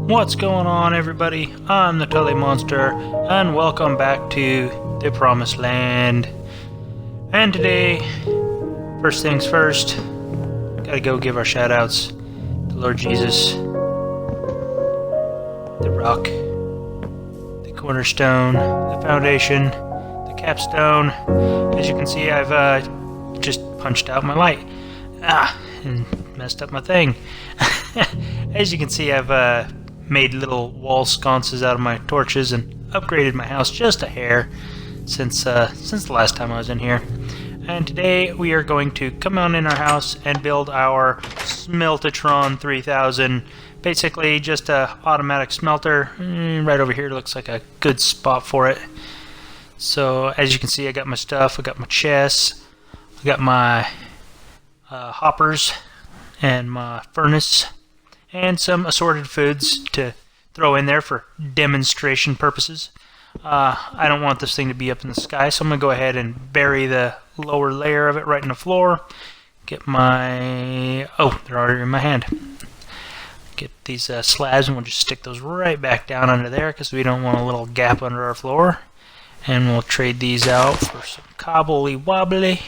What's going on, everybody? I'm the Tully Monster, and welcome back to the Promised Land. And today, first things first, gotta go give our shout-outs to Lord Jesus, the rock, the cornerstone, the foundation, the capstone. As you can see, I've just punched out my light. And messed up my thing. As you can see, I've made little wall sconces out of my torches and upgraded my house just a hair since the last time I was in here. And today we are going to come on in our house and build our SMELT-A-TRON 3000. Basically just a automatic smelter. Right over here looks like a good spot for it. So as you can see, I got my stuff, I got my chests, I got my hoppers and my furnace and some assorted foods to throw in there for demonstration purposes. I don't want this thing to be up in the sky, so I'm going to go ahead and bury the lower layer of it right in the floor. Get my... oh, they're already in my hand. Get these slabs, and we'll just stick those right back down under there because we don't want a little gap under our floor. And we'll trade these out for some cobbly wobbly.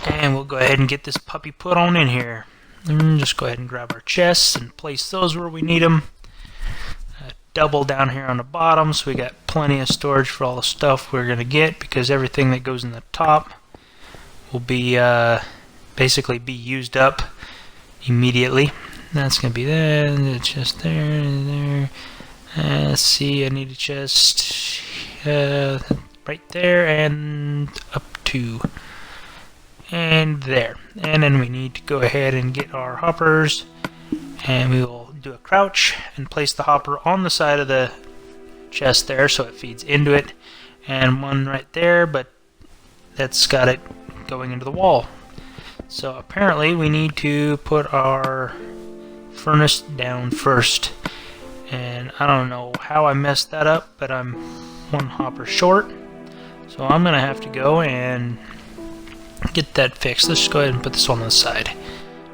And we'll go ahead and get this puppy put on in here. Just go ahead and grab our chests and place those where we need them. Double down here on the bottom, so we got plenty of storage for all the stuff we're going to get, because everything that goes in the top will be basically be used up immediately. That's going to be there, the chest there, and there. Let's see, I need a chest right there and up to... and there. And then we need to go ahead and get our hoppers, and we will do a crouch and place the hopper on the side of the chest there so it feeds into it, and one right there, but that's got it going into the wall. So apparently we need to put our furnace down first, and I don't know how I messed that up, but I'm one hopper short, so I'm gonna have to go and get that fixed. Let's just go ahead and put this on the side.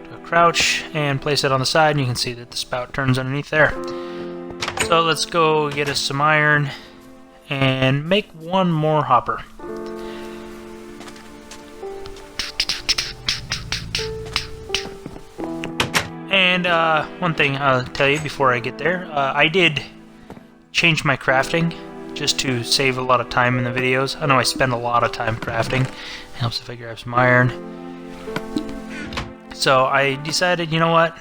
Do a crouch and place it on the side, and you can see that the spout turns underneath there. So let's go get us some iron and make one more hopper. And one thing I'll tell you before I get there, I did change my crafting just to save a lot of time in the videos. I know I spend a lot of time crafting. Helps if I grab some iron. So I decided, you know what,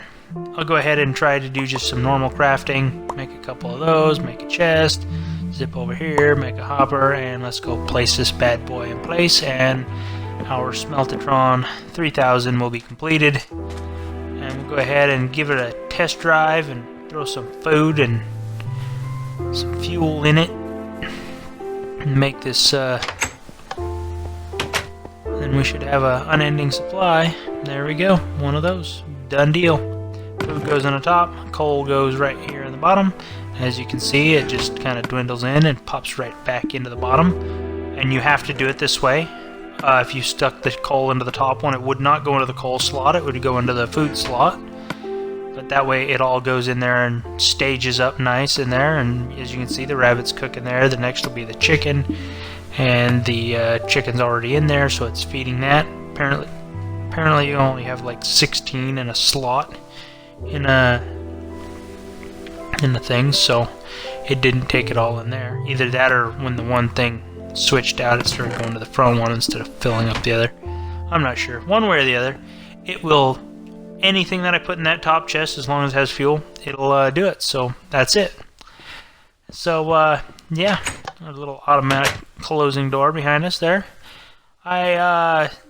I'll go ahead and try to do just some normal crafting. Make a couple of those, make a chest, zip over here, make a hopper, and let's go place this bad boy in place, and our SMELT-A-TRON 3000 will be completed. And we'll go ahead and give it a test drive and throw some food and some fuel in it and make this then we should have an unending supply. There we go, one of those. Done deal. Food goes on the top, coal goes right here in the bottom. As you can see, it just kind of dwindles in and pops right back into the bottom. And you have to do it this way. If you stuck the coal into the top one, it would not go into the coal slot, it would go into the food slot. But that way it all goes in there and stages up nice in there. And as you can see, the rabbit's cooking there. The next will be the chicken. And the chicken's already in there, so it's feeding that. Apparently you only have like 16 in a slot in the thing, so it didn't take it all in there. Either that, or when the one thing switched out, it started going to the front one instead of filling up the other. I'm not sure. One way or the other, it will. Anything that I put in that top chest, as long as it has fuel, it'll do it. So that's it. So yeah, a little automatic closing door behind us there.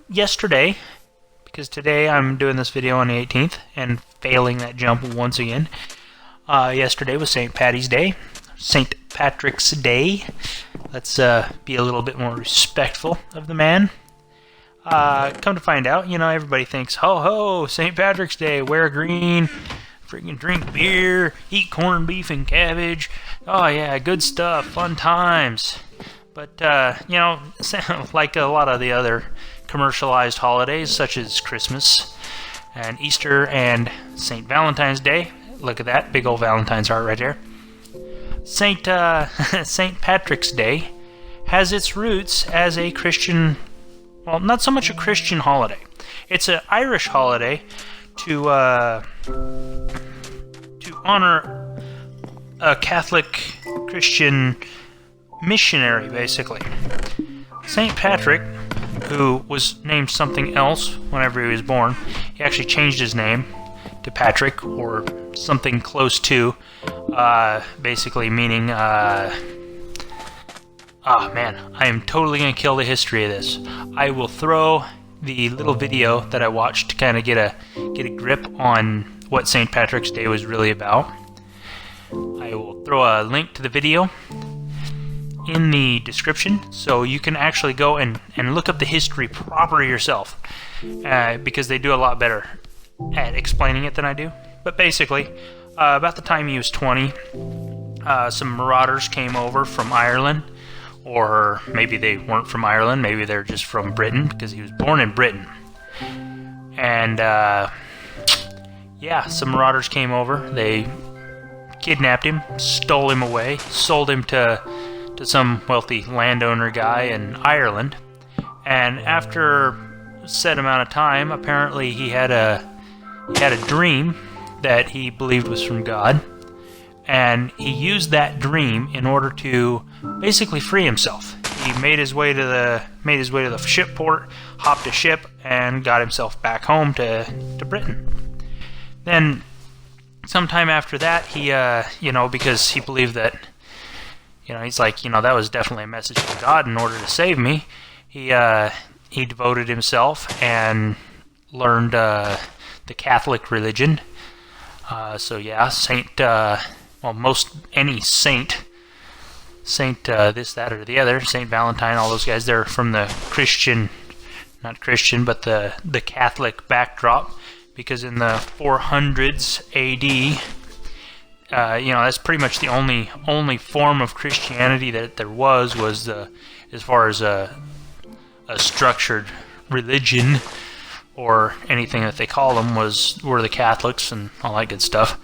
Yesterday, because today I'm doing this video on the 18th and failing that jump once again. Yesterday was St. Patty's Day, St. Patrick's Day. Let's be a little bit more respectful of the man. Come to find out, you know, everybody thinks, ho ho, St. Patrick's Day, wear green, freaking drink beer, eat corned beef and cabbage. Oh yeah, good stuff, fun times. But, you know, like a lot of the other commercialized holidays, such as Christmas and Easter and St. Valentine's Day, Look at that big old Valentine's heart right there. Saint Patrick's Day has its roots as a Christian, well, not so much a Christian holiday. It's an Irish holiday to honor a Catholic Christian missionary, basically. Saint Patrick, who was named something else whenever he was born, he actually changed his name to Patrick, or something close to, basically meaning, man, I am totally going to kill the history of this. I will throw the little video that I watched to kind of get a grip on what St. Patrick's Day was really about. I will throw a link to the video in the description, so you can actually go and look up the history proper yourself, because they do a lot better at explaining it than I do. But basically, about the time he was 20, some marauders came over from Ireland, or maybe they weren't from Ireland, maybe they're just from Britain, because he was born in Britain. And yeah, some marauders came over, they kidnapped him, stole him away, sold him to some wealthy landowner guy in Ireland. And after a set amount of time, apparently he had a dream that he believed was from God, and he used that dream in order to basically free himself. He made his way to the ship port, hopped a ship, and got himself back home to Britain. Then, sometime after that, he because he believed that, he's like, that was definitely a message from God in order to save me. He devoted himself and learned the Catholic religion. So yeah, most any saint, this, that, or the other, Saint Valentine, all those guys, they're from the not Christian, but the Catholic backdrop, because in the 400s AD, that's pretty much the only form of Christianity that there was as far as a structured religion, or anything that they call them, were the Catholics and all that good stuff.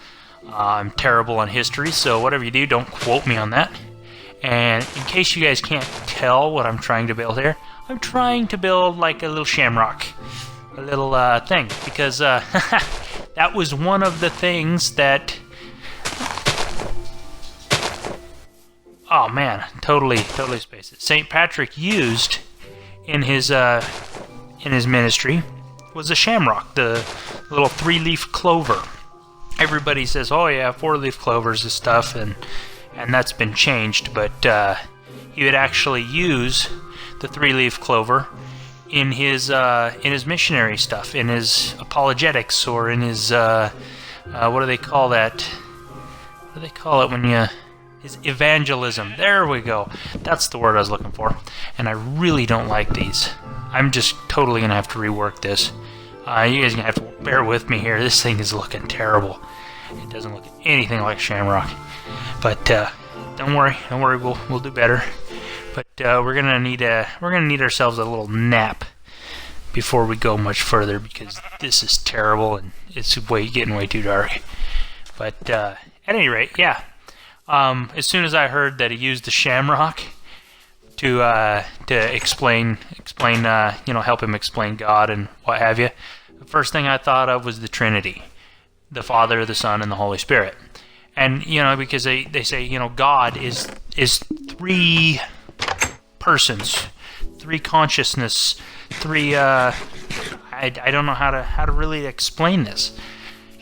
I'm terrible on history, so whatever you do, don't quote me on that. And in case you guys can't tell what I'm trying to build here, I'm trying to build like a little shamrock, a little thing, because that was one of the things that, oh man, totally spaced it. St. Patrick used in his ministry was a shamrock, the little 3-leaf clover. Everybody says, oh yeah, 4-leaf clovers and stuff, and that's been changed, but he would actually use the 3-leaf clover in his missionary stuff, in his apologetics, or in his what do they call that? What do they call it when his evangelism? There we go. That's the word I was looking for. And I really don't like these. I'm just totally gonna have to rework this. You guys are gonna have to bear with me here. This thing is looking terrible. It doesn't look anything like Shamrock. But don't worry, we'll do better. But we're gonna need ourselves a little nap before we go much further, because this is terrible and it's getting way too dark. But at any rate, yeah. As soon as I heard that he used the shamrock to explain, help him explain God and what have you, the first thing I thought of was the Trinity, the Father, the Son, and the Holy Spirit. And because they say God is 3 persons, 3 consciousness, 3. I don't know how to really explain this.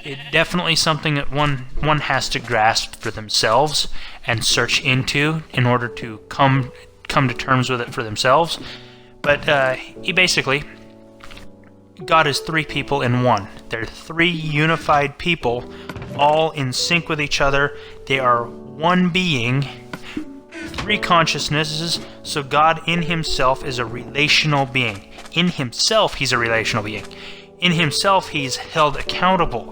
It's definitely something that one has to grasp for themselves and search into in order to come to terms with it for themselves. But God is 3 people in one. They're 3 unified people, all in sync with each other. They are one being, 3 consciousnesses. So God in himself is a relational being. In himself, he's a relational being. In himself, he's held accountable,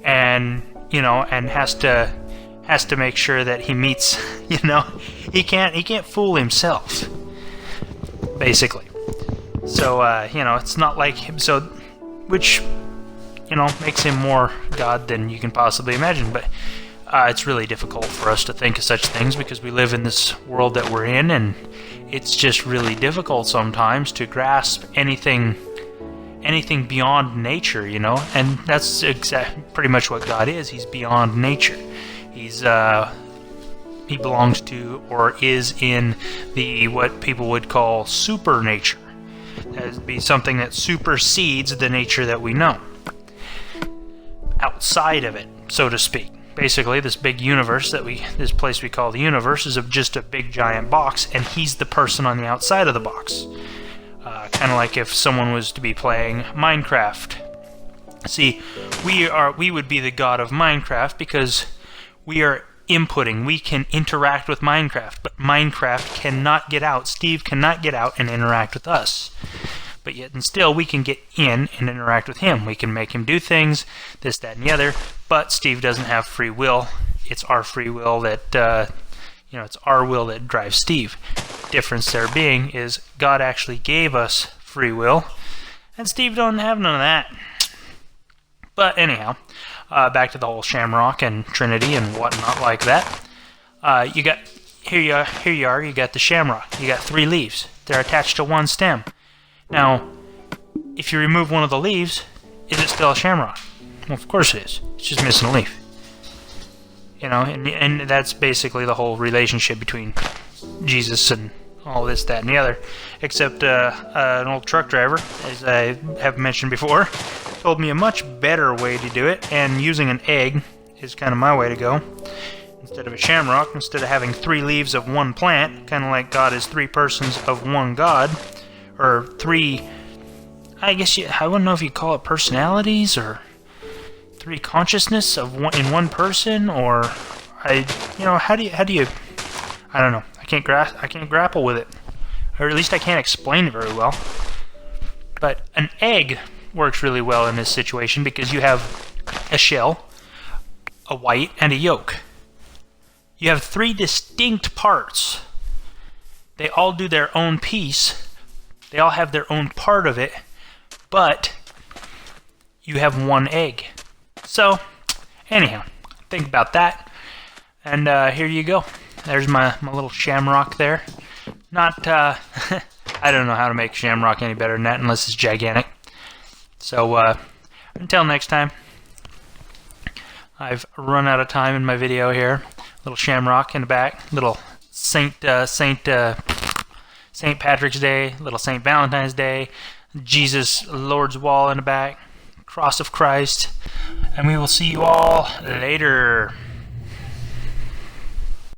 and and has to make sure that he meets. He can't fool himself, basically. So it's not like him. So, which you know, makes him more God than you can possibly imagine. But it's really difficult for us to think of such things because we live in this world that we're in, and it's just really difficult sometimes to grasp anything beyond nature, you know. And that's pretty much what God is. He's beyond nature. He belongs to, or is in, the what people would call supernature. That would be something that supersedes the nature that we know, outside of it, so to speak. Basically, this big universe this place we call the universe, is just a big giant box, and he's the person on the outside of the box. Kind of like if someone was to be playing Minecraft. See, we would be the god of Minecraft because we are inputting. We can interact with Minecraft, but Minecraft cannot get out. Steve cannot get out and interact with us. But yet and still, we can get in and interact with him. We can make him do things, this, that, and the other, but Steve doesn't have free will. It's our free will that, it's our will that drives Steve. Difference there being is God actually gave us free will, and Steve doesn't have none of that. But anyhow, back to the whole Shamrock and Trinity and whatnot like that. Here you are, you got the Shamrock. You got 3 leaves. They're attached to one stem. Now, if you remove one of the leaves, is it still a Shamrock? Well, of course it is. It's just missing a leaf. You know, and that's basically the whole relationship between Jesus and all this, that, and the other. Except an old truck driver, as I have mentioned before, told me a much better way to do it, and using an egg is kind of my way to go. Instead of a shamrock, instead of having 3 leaves of one plant, kind of like God is 3 persons of one God, or 3, I wouldn't know if you call it personalities, or 3 consciousness in one person, or how do you I don't know. I can't grapple with it, or at least I can't explain it very well. But an egg works really well in this situation because you have a shell, a white, and a yolk. You have 3 distinct parts. They all do their own piece. They all have their own part of it, but you have one egg. So, anyhow, think about that, and here you go. There's my little shamrock there. Not, I don't know how to make shamrock any better than that unless it's gigantic. So, until next time, I've run out of time in my video here. Little shamrock in the back, little Saint Patrick's Day, little Saint Valentine's Day, Jesus Lord's Wall in the back, Cross of Christ, and we will see you all later.